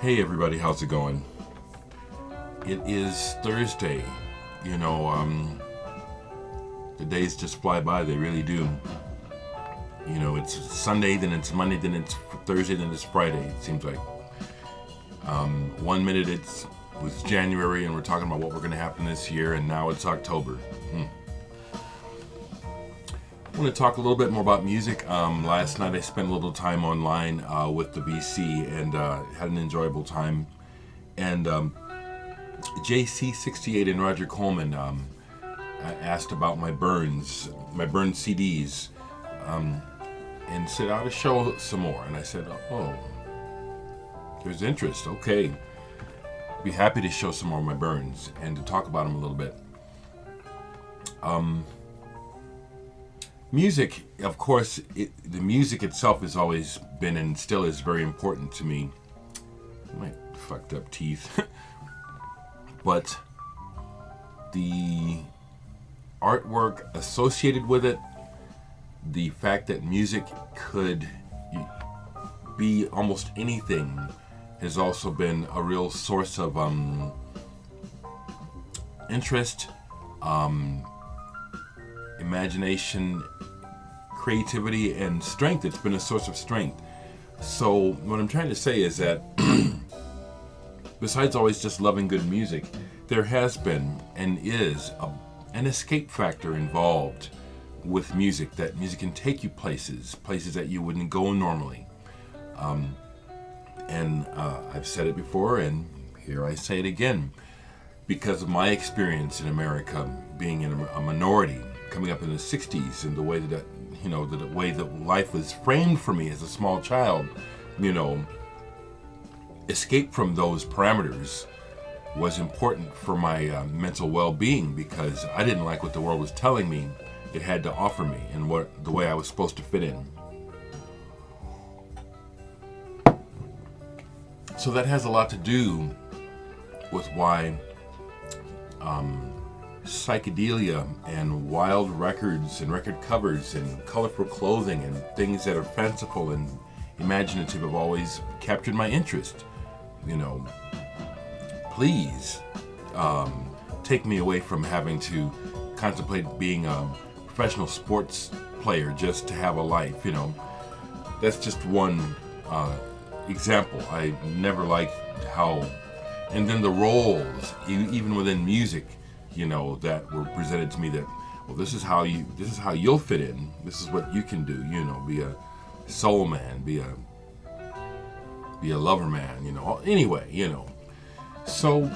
Hey everybody, how's it going? It is Thursday. You know, the days just fly by, they really do. You know, it's Sunday, then it's Monday, then it's Thursday, then it's Friday, it seems like. 1 minute it was January and we're talking about what we're going to happen this year, and now it's October. I want to talk a little bit more about music. Last night I spent a little time online with the BC and had an enjoyable time. And JC68 and Roger Coleman asked about my Burns CDs, and said I ought to show some more. And I said, oh, there's interest. Okay, be happy to show some more of my Burns and to talk about them a little bit. Music, of course, the music itself has always been and still is very important to me. My fucked up teeth. But the artwork associated with it, the fact that music could be almost anything, has also been a real source of interest, imagination, creativity, and strength. It's been a source of strength. So what I'm trying to say is that besides always just loving good music, there has been and is an escape factor involved with music, that music can take you places that you wouldn't go normally. And I've said it before, and here I say it again. Because of my experience in America, being in a minority, coming up in the 60s, and the way that, you know, the way that life was framed for me as a small child, you know, escape from those parameters was important for my mental well-being, because I didn't like what the world was telling me it had to offer me and the way I was supposed to fit in. So that has a lot to do with why psychedelia and wild records and record covers and colorful clothing and things that are fanciful and imaginative have always captured my interest. You know, please take me away from having to contemplate being a professional sports player just to have a life. You know, that's just one example. I never liked how, and then the roles, even within music, you know, that were presented to me, that, well, this is how you'll fit in. This is what you can do. You know, be a soul man, be a lover man. You know. Anyway, you know. So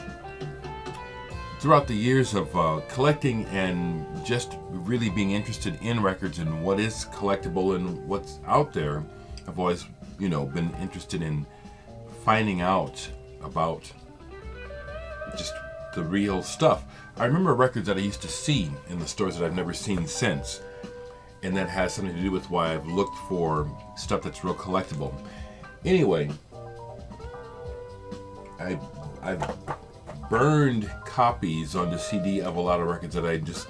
throughout the years of collecting and just really being interested in records and what is collectible and what's out there, I've always, you know, been interested in finding out about just the real stuff. I remember records that I used to see in the stores that I've never seen since, and that has something to do with why I've looked for stuff that's real collectible. Anyway, I've burned copies on the CD of a lot of records that I just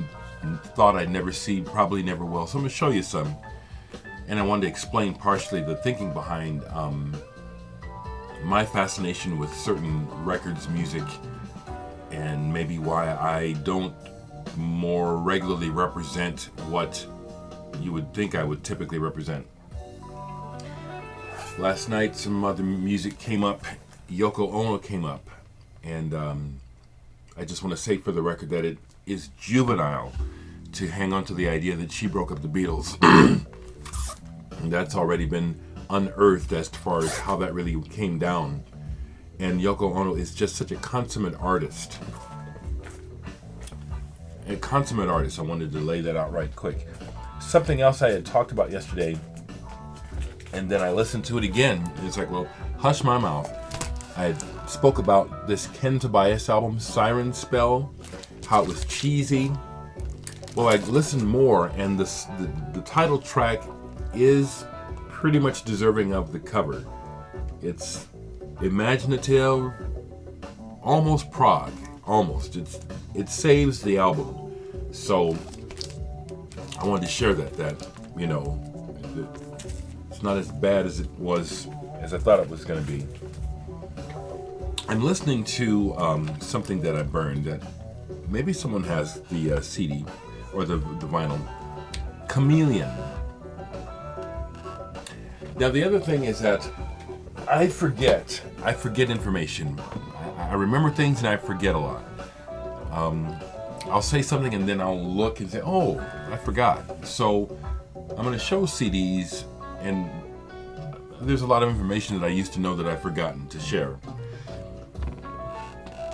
thought I'd never see, probably never will. So I'm going to show you some, and I wanted to explain partially the thinking behind my fascination with certain records, music, and maybe why I don't more regularly represent what you would think I would typically represent. Last night some other music came up. Yoko Ono came up, and I just want to say for the record that it is juvenile to hang on to the idea that she broke up the Beatles. And that's already been unearthed as far as how that really came down. And Yoko Ono is just such a consummate artist. I wanted to lay that out right quick. Something else I had talked about yesterday, and then I listened to it again, and it's like, well, hush my mouth. I spoke about this Ken Tobias album, Siren Spell, how it was cheesy. Well, I listened more, and the title track is pretty much deserving of the cover. It's imaginative, almost prog, almost. It saves the album. So I wanted to share that you know, it's not as bad as it was, as I thought it was going to be. I'm listening to something that I burned that maybe someone has the CD or the vinyl. Chameleon. Now the other thing is that I forget information. I remember things and I forget a lot. I'll say something and then I'll look and say, oh, I forgot. So I'm going to show CDs, and there's a lot of information that I used to know that I've forgotten to share.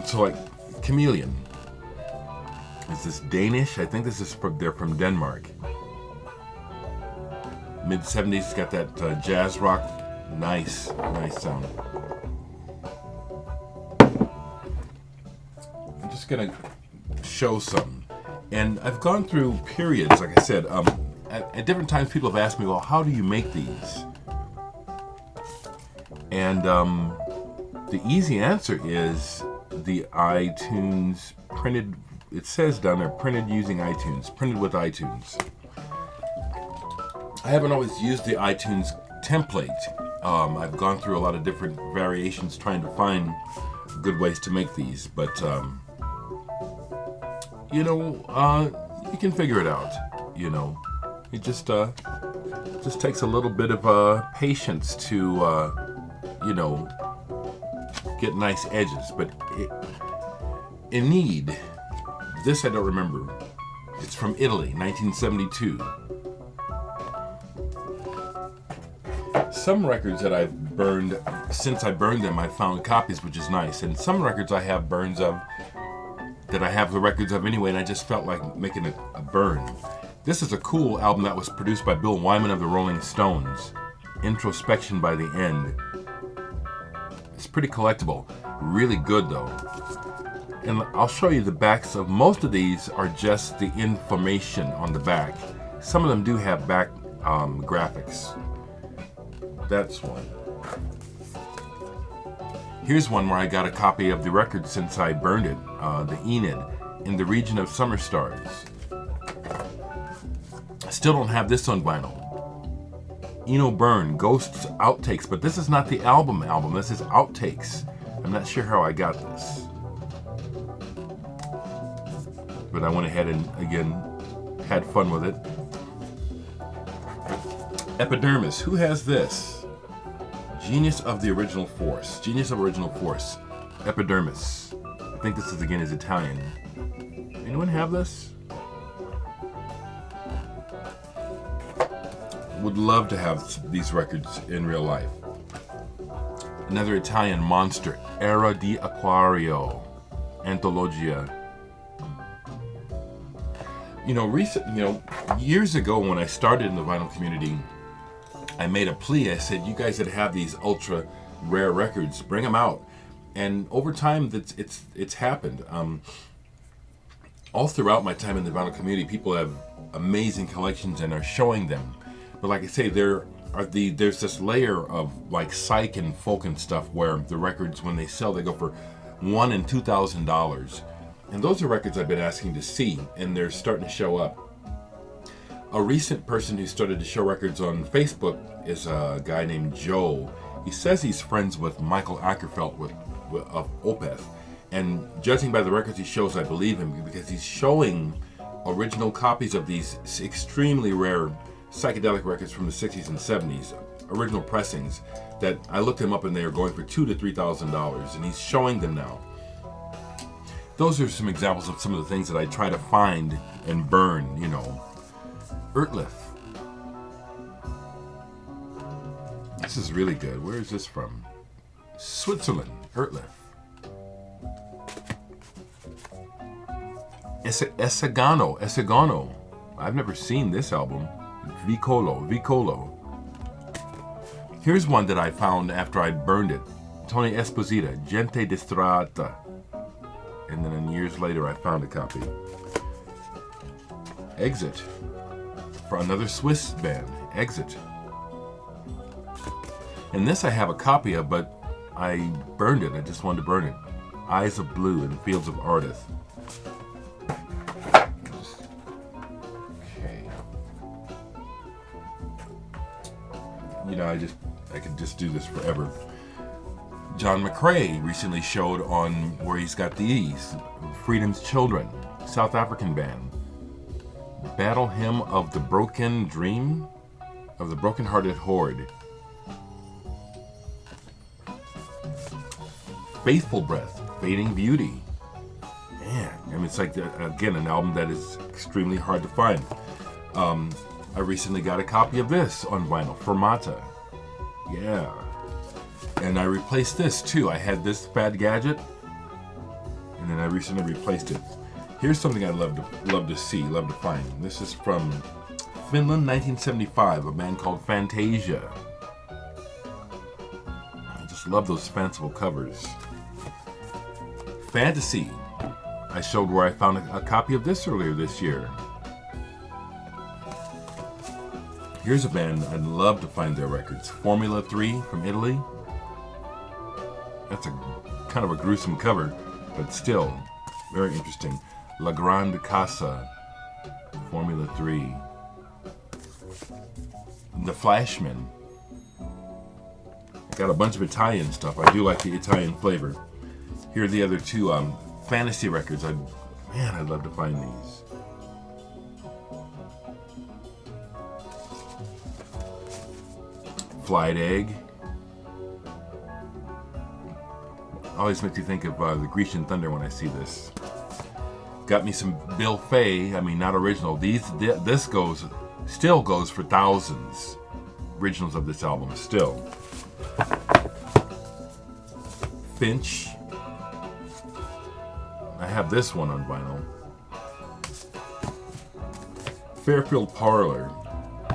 So like Chameleon. Is this Danish? I think they're from Denmark. Mid-70s, got that jazz rock, nice sound. I'm just gonna show some, and I've gone through periods, like I said. At different times, people have asked me, well, how do you make these? And the easy answer is the iTunes printed. It says down there, printed using iTunes, printed with iTunes. I haven't always used the iTunes template. I've gone through a lot of different variations trying to find good ways to make these, but you can figure it out. It just takes a little bit of patience to get nice edges. But in need, this I don't remember. It's from Italy, 1972. Some records that I've burned, since I burned them, I found copies, which is nice. And some records I have burns of that I have the records of anyway, and I just felt like making a burn. This is a cool album that was produced by Bill Wyman of the Rolling Stones. Introspection by the End. It's pretty collectible. Really good though. And I'll show you the backs of most of these are just the information on the back. Some of them do have back graphics. That's one. Here's one where I got a copy of the record since I burned it, the Enid, in the region of Summer Stars. I still don't have this on vinyl. Eno Byrne, Ghosts Outtakes, but this is not the album, this is outtakes. I'm not sure how I got this. But I went ahead and, again, had fun with it. Epidermis, who has this? Genius of the Original Force. Genius of Original Force. Epidermis. I think this is, again, is Italian. Anyone have this? Would love to have these records in real life. Another Italian monster, Era di Aquario. Anthologia. Years ago when I started in the vinyl community, I made a plea. I said, you guys that have these ultra rare records, bring them out. And over time, it's happened. All throughout my time in the vinyl community, people have amazing collections and are showing them. But like I say, there's this layer of like psych and folk and stuff where the records, when they sell, they go for $1,000 and $2,000. And those are records I've been asking to see, and they're starting to show up. A recent person who started to show records on Facebook is a guy named Joe. He says he's friends with Michael Ackerfeld of Opeth. And judging by the records he shows, I believe him, because he's showing original copies of these extremely rare psychedelic records from the 60s and 70s, original pressings, that I looked them up and they are going for $2,000 to $3,000, and he's showing them now. Those are some examples of some of the things that I try to find and burn, Ertlif. This is really good. Where is this from? Switzerland. Ertlif. Esegano. I've never seen this album. Vicolo. Here's one that I found after I burned it. Tony Esposito, Gente Distrata. And then years later I found a copy. Exit. For another Swiss band. Exit. And this I have a copy of, but I burned it. I just wanted to burn it. Eyes of Blue in Fields of Ardith. Okay. I could just do this forever. John McCrae recently showed on where he's got these. Freedom's Children, South African band. Battle Hymn of the Broken Dream, of the Broken-Hearted Horde. Faithful Breath, Fading Beauty. Man, I mean, it's like, again, an album that is extremely hard to find. I recently got a copy of this on vinyl, Fermata. Yeah. And I replaced this too. I had this Bad Gadget, and then I recently replaced it. Here's something I'd love to see, love to find. This is from Finland, 1975, a band called Fantasia. I just love those fanciful covers. Fantasy. I showed where I found a copy of this earlier this year. Here's a band I'd love to find their records. Formula 3 from Italy. That's a kind of a gruesome cover, but still very interesting. La Grande Casa, Formula 3. The Flashmen. I got a bunch of Italian stuff. I do like the Italian flavor. Here are the other two fantasy records. I'd love to find these. Flight Egg. Always makes you think of the Grecian Thunder when I see this. Got me some Bill Fay. I mean, not original. This still goes for thousands. Originals of this album still. Finch. I have this one on vinyl. Fairfield Parlor.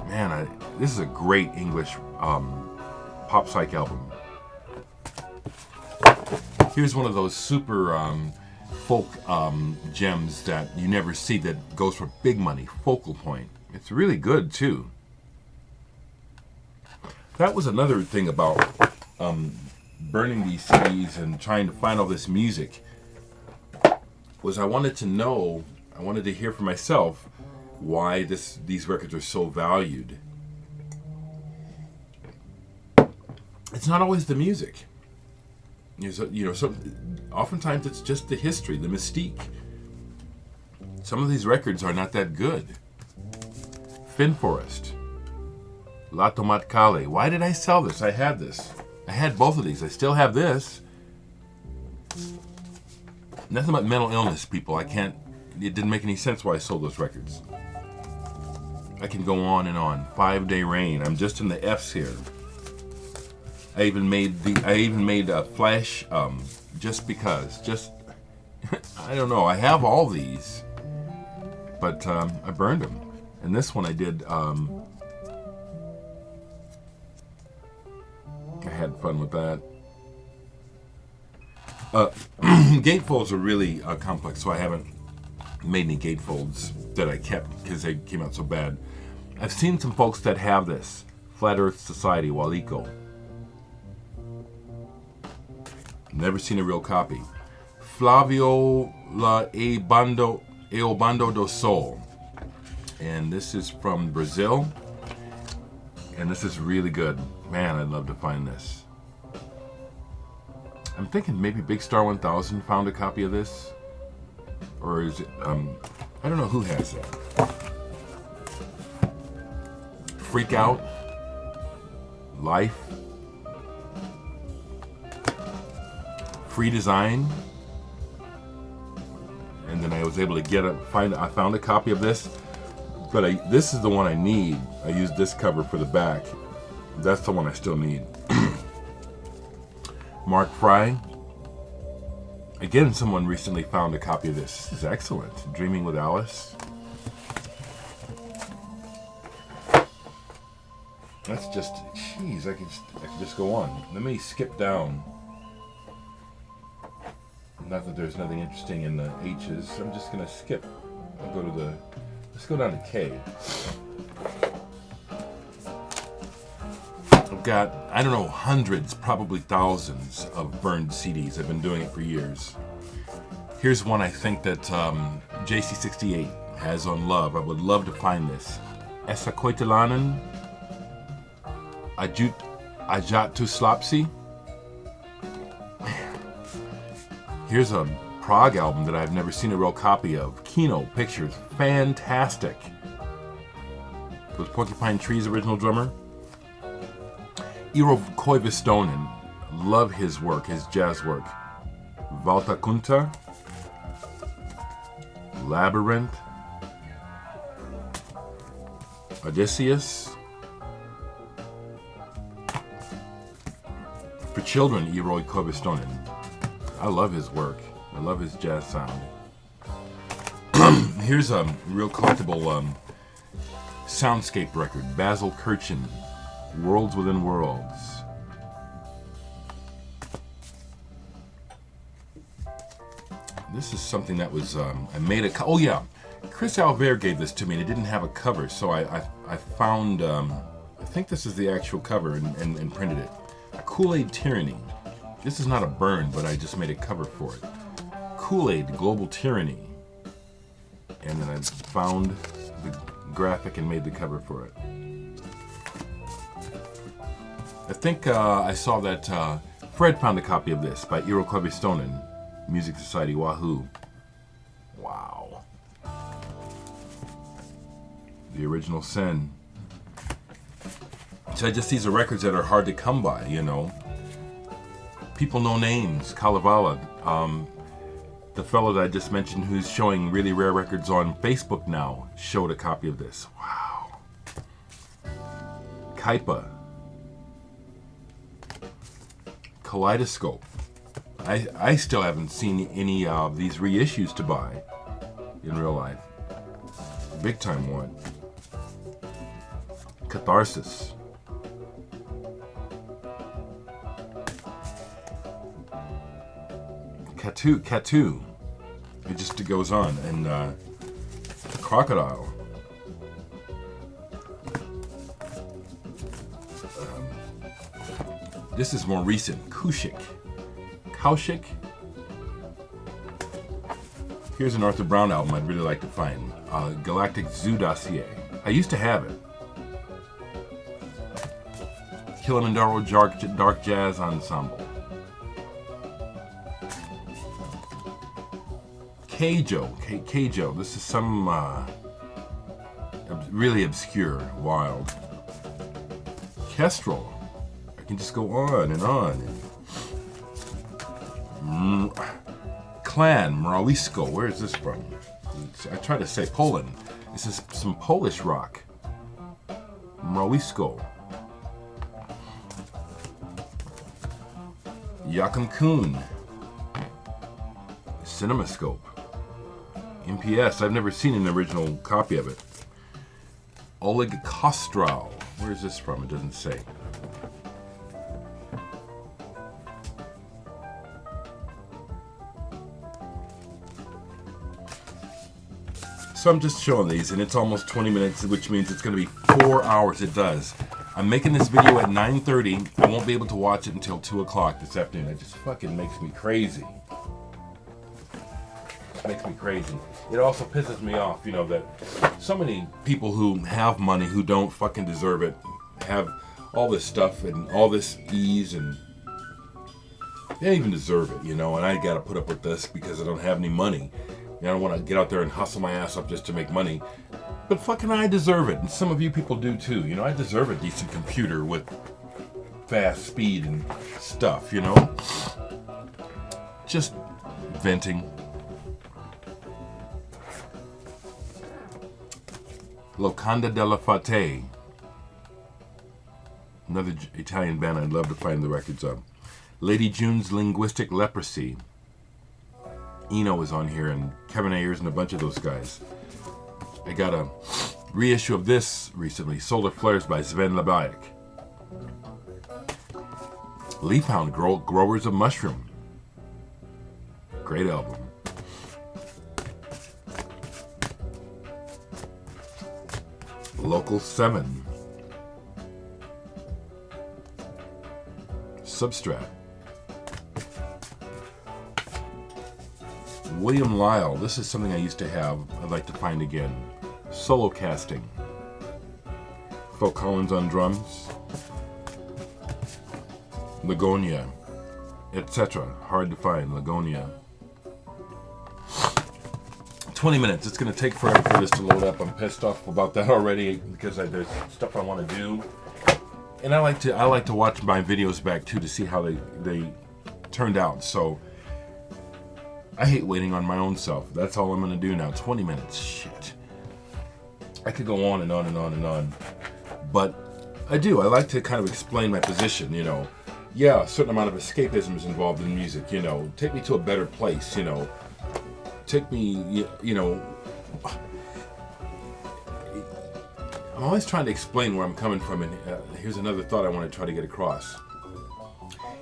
Man, this is a great English pop psych album. Here's one of those super folk gems that you never see that goes for big money. Focal Point. It's really good too. That was another thing about burning these CDs and trying to find all this music. Was I wanted to hear for myself why these records are so valued. It's not always the music. Oftentimes it's just the history, the mystique. Some of these records are not that good. Finn Forest, La Tomate Cale. Why did I sell this? I had this. I had both of these. I still have this. Nothing but mental illness, people. It didn't make any sense why I sold those records. I can go on and on. 5 Day Rain. I'm just in the F's here. I even made a Flash just because. I don't know. I have all these, but I burned them. And this one I did. I had fun with that. Gatefolds are really complex, so I haven't made any gatefolds that I kept because they came out so bad. I've seen some folks that have this. Flat Earth Society, Walico. Never seen a real copy. Flavio La Eobando do Sol. And this is from Brazil. And this is really good. Man, I'd love to find this. I'm thinking maybe Big Star 1000 found a copy of this. Or is it, I don't know who has that. Freak Out. Life. Free Design. And then I was able to I found a copy of this. But this is the one I need. I used this cover for the back. That's the one I still need. Mark Fry. Again, someone recently found a copy of this. This is excellent. Dreaming with Alice. That's just, jeez, I can just go on. Let me skip down. Not that there's nothing interesting in the H's. I'm just going to skip. I'll go to let's go down to K. I've got, I don't know, hundreds, probably thousands of burned CDs. I've been doing it for years. Here's one I think that JC68 has on Love. I would love to find this. Essa Koitelanen Ajat to Slapsi. Here's a prog album that I've never seen a real copy of. Kino Pictures, fantastic. Was Porcupine Tree's original drummer. Eero Koivistonen, love his work, his jazz work. Valtakunta, Labyrinth, Odysseus. For children, Eero Koivistonen. I love his work. I love his jazz sound. Here's a real collectible soundscape record. Basil Kirchen, Worlds Within Worlds. This is something that was, I made a, oh yeah, Chris Alver gave this to me and it didn't have a cover, so I found, I think this is the actual cover and printed it. Kool-Aid Tyranny. This is not a burn, but I just made a cover for it. Kool-Aid Global Tyranny. And then I found the graphic and made the cover for it. I think I saw that Fred found a copy of this by Eero Koivistonen, Music Society Wahoo. Wow. The original Sen. So these are records that are hard to come by, you know. People know names. Kalevala. The fellow that I just mentioned who's showing really rare records on Facebook now showed a copy of this. Wow. Kaipa. Kaleidoscope. I still haven't seen any of these reissues to buy in real life. Big time one. Catharsis. Katu. It just goes on. And Crocodile. This is more recent. Kaushik. Here's an Arthur Brown album I'd really like to find. Galactic Zoo Dossier. I used to have it. Kilimanjaro Dark Jazz Ensemble. Keijo. This is some really obscure, wild. Kestrel. I can just go on and on. Clan, Mrawisko. Where is this from? I try to say Poland. This is some Polish rock. Mrawisko. Joachim Kuhn. Cinemascope. MPS. I've never seen an original copy of it. Oleg Kostrow. Where is this from? It doesn't say. So I'm just showing these, and it's almost 20 minutes, which means it's going to be 4 hours. It does. I'm making this video at 9:30. I won't be able to watch it until 2 o'clock this afternoon. It just fucking makes me crazy. Makes me crazy. It also pisses me off, you know, that so many people who have money who don't fucking deserve it have all this stuff and all this ease, and they don't even deserve it, you know, and I gotta put up with this because I don't have any money. I don't want to get out there and hustle my ass up just to make money, but fucking I deserve it, and some of you people do too. You know, I deserve a decent computer with fast speed and stuff, you know. Just venting. Locanda della Fate. Another Italian band I'd love to find the records of. Lady June's Linguistic Leprosy. Eno is on here, and Kevin Ayers and a bunch of those guys. I got a reissue of this recently. Solar Flares by Sven Labaik. Leafhound, Growers of Mushroom. Great album. Local 7. Substrat. William Lyle. This is something I used to have. I'd like to find again. Solo casting. Phil Collins on drums. Ligonia, etc. Hard to find. Ligonia. 20 minutes. It's going to take forever for this to load up. I'm pissed off about that already because there's stuff I want to do. And I like to watch my videos back too to see how they turned out. So I hate waiting on my own self. That's all I'm going to do now. 20 minutes. Shit. I could go on and on and on and on. But I like to kind of explain my position, you know. Yeah, a certain amount of escapism is involved in music, you know. Take me to a better place, you know. Take me, you know. I'm always trying to explain where I'm coming from, and here's another thought I want to try to get across.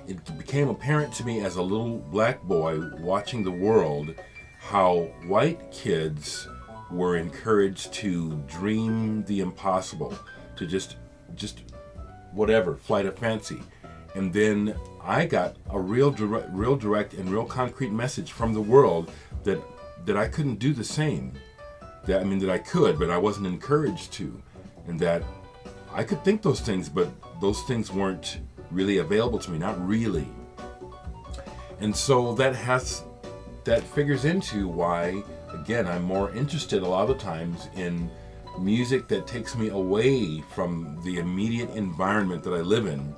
It became apparent to me as a little black boy watching the world how white kids were encouraged to dream the impossible, to just whatever, flight of fancy. And then I got a real direct and real concrete message from the world that I couldn't do the same. That I could, but I wasn't encouraged to. And that I could think those things, but those things weren't really available to me, not really. And so that figures into why, again, I'm more interested a lot of times in music that takes me away from the immediate environment that I live in,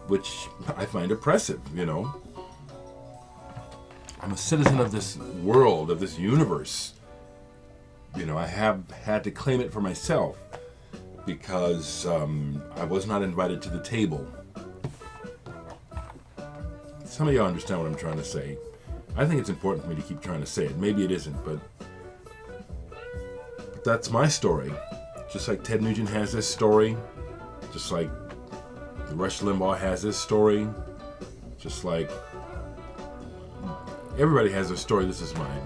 which I find oppressive, you know. I'm a citizen of this world, of this universe. You know, I have had to claim it for myself because I was not invited to the table. Some of y'all understand what I'm trying to say. I think it's important for me to keep trying to say it. Maybe it isn't, but that's my story. Just like Ted Nugent has this story, just like Rush Limbaugh has this story, just like everybody has their story. This is mine.